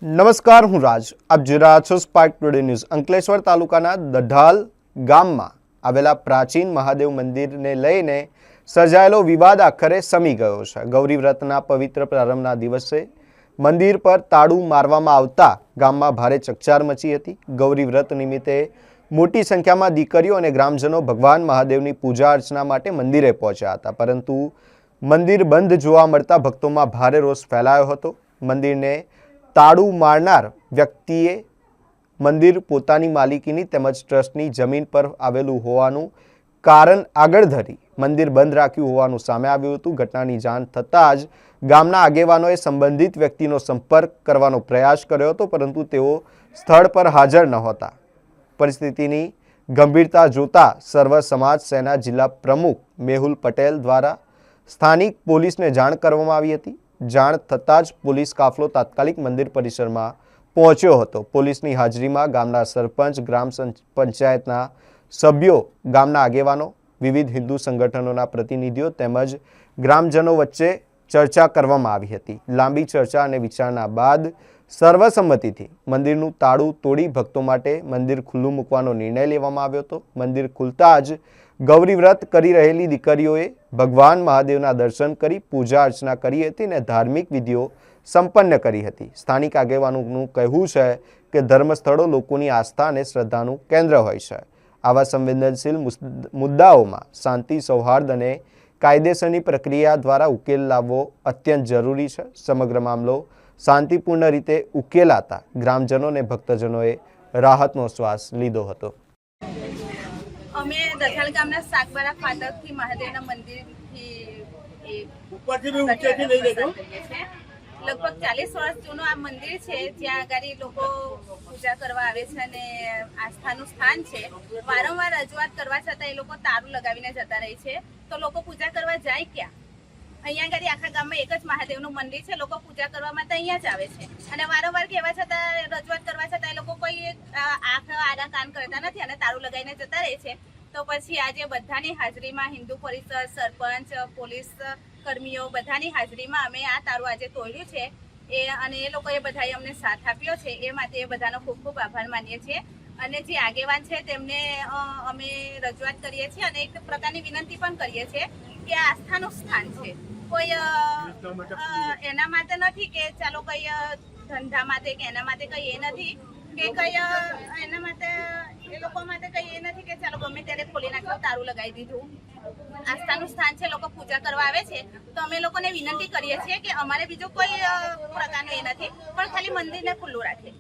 નમસ્કાર, હું રાજ. આપ જોઈ રહ્યા છો સ્પાર્ક ટુડે ન્યૂઝ. અંકલેશ્વર તાલુકાના દઢાલ ગામમાં આવેલા પ્રાચીન મહાદેવ મંદિરને લઈને સર્જાયેલો વિવાદ આખરે શમી ગયો છે. ગૌરી વ્રતના પવિત્ર પ્રારંભના દિવસે મંદિર પર તાળું મારવામાં આવતા ગામમાં ભારે ચકચાર મચી હતી. ગૌરી વ્રત નિમિત્તે મોટી સંખ્યામાં દીકરીઓ અને ગ્રામજનો ભગવાન મહાદેવની પૂજા અર્ચના માટે મંદિરે પહોંચ્યા હતા, પરંતુ મંદિર બંધ જોવા મળતા ભક્તોમાં ભારે રોષ ફેલાયો હતો. મંદિરને તાળું મારનાર વ્યક્તિએ મંદિર પોતાની માલિકીની તેમજ ટ્રસ્ટની જમીન પર આવેલું હોવાનું કારણ આગળ ધરી મંદિર બંધ રાખ્યું હોવાનું સામે આવ્યું હતું. ઘટનાની જાણ થતાં જ ગામના આગેવાનોએ સંબંધિત વ્યક્તિનો સંપર્ક કરવાનો પ્રયાસ કર્યો હતો, પરંતુ તેઓ સ્થળ પર હાજર નહોતા. પરિસ્થિતિની ગંભીરતા જોતા સર્વ સમાજ સેના જિલ્લા પ્રમુખ મેહુલ પટેલ દ્વારા સ્થાનિક પોલીસને જાણ કરવામાં આવી હતી. જાણ થતાં જ પોલીસ કાફલો તાત્કાલિક મંદિર પરિસરમાં પહોંચ્યો હતો. પોલીસની હાજરીમાં ગામના સરપંચ, ગ્રામ પંચાયતના સભ્યો, ગામના આગેવાનો, વિવિધ હિન્દુ સંગઠનોના પ્રતિનિધિઓ તેમજ ગ્રામજનો વચ્ચે ચર્ચા કરવામાં આવી હતી. લાંબી ચર્ચા અને વિચારણા બાદ સર્વસંમતિથી મંદિરનું તાળું તોડી ભક્તો માટે મંદિર ખુલ્લું મૂકવાનો નિર્ણય લેવામાં આવ્યો હતો. મંદિર ખુલતા જ ગૌરી વ્રત કરી રહેલી દીકરીઓએ ભગવાન મહાદેવના દર્શન કરી પૂજા અર્ચના કરી હતી અને ધાર્મિક વિધિઓ સંપન્ન કરી હતી. સ્થાનિક આગેવાનોનું કહેવું છે કે ધર્મસ્થળો લોકોની આસ્થા અને શ્રદ્ધાનું કેન્દ્ર હોય છે. આવા સંવેદનશીલ મુદ્દાઓમાં શાંતિ, સૌહાર્દ અને કાયદેસરની પ્રક્રિયા દ્વારા ઉકેલ લાવવો અત્યંત જરૂરી છે. સમગ્ર મામલો શાંતિપૂર્ણ રીતે ઉકેલાતા ગ્રામજનો અને ભક્તજનોએ રાહતનો શ્વાસ લીધો હતો. અમે દઢાલ ગામના સાગબારા ફાટકથી મહાદેવના મંદિરથી લગભગ 40 વર્ષ જૂનું આ મંદિર છે, જ્યાં આગળ લોકો પૂજા કરવા આવે છે અને આસ્થાનું સ્થાન છે. વારંવાર રજૂઆત કરવા છતાં એ લોકો તારું લગાવીને જતા રહે છે, તો લોકો પૂજા કરવા જાય ક્યાં? અહીંયા આગળ આખા ગામમાં એક જ મહાદેવનું મંદિર છે, લોકો પૂજા કરવા માટે અહીંયા જ આવે છે અને વારંવાર કહેવા છતાં, રજૂઆત કરવા છતાં એ લોકો કોઈ આંખ આડા કાન કરતા નથી અને તારું લગાવીને જતા રહે છે. તો પછી આજે બધાની હાજરીમાં હિન્દુ પરિષદ, સરપંચ, પોલીસ કર્મીઓ બધાની હાજરીમાં અમે આ તારું આજે તોડ્યું છે અને એ લોકોએ બધાએ અમને સાથ આપ્યો છે. એ માટે એ બધાનો ખૂબ ખૂબ આભાર માનીએ છીએ અને જે આગેવાન છે તેમને અમે રજૂઆત કરીએ છીએ અને એક પ્રકારની વિનંતી પણ કરીએ છીએ કે આ આસ્થાનું સ્થાન છે. કોઈ એના માટે નથી કે ચાલો કઈ ધંધા માટે કે એના માટે કઈ એ નથી કે કઈ એના માટે એ લોકો માટે કઈ એ નથી કે ચાલો ગમે ત્યારે ખોલી નાખ્યું, તારું લગાવી દીધું. આસ્થાનું સ્થાન છે, લોકો પૂજા કરવા આવે છે, તો અમે લોકોને વિનંતી કરીએ છીએ કે અમારે બીજું કોઈ પ્રકારનું એ નથી, પણ ખાલી મંદિરને ખુલ્લું રાખે.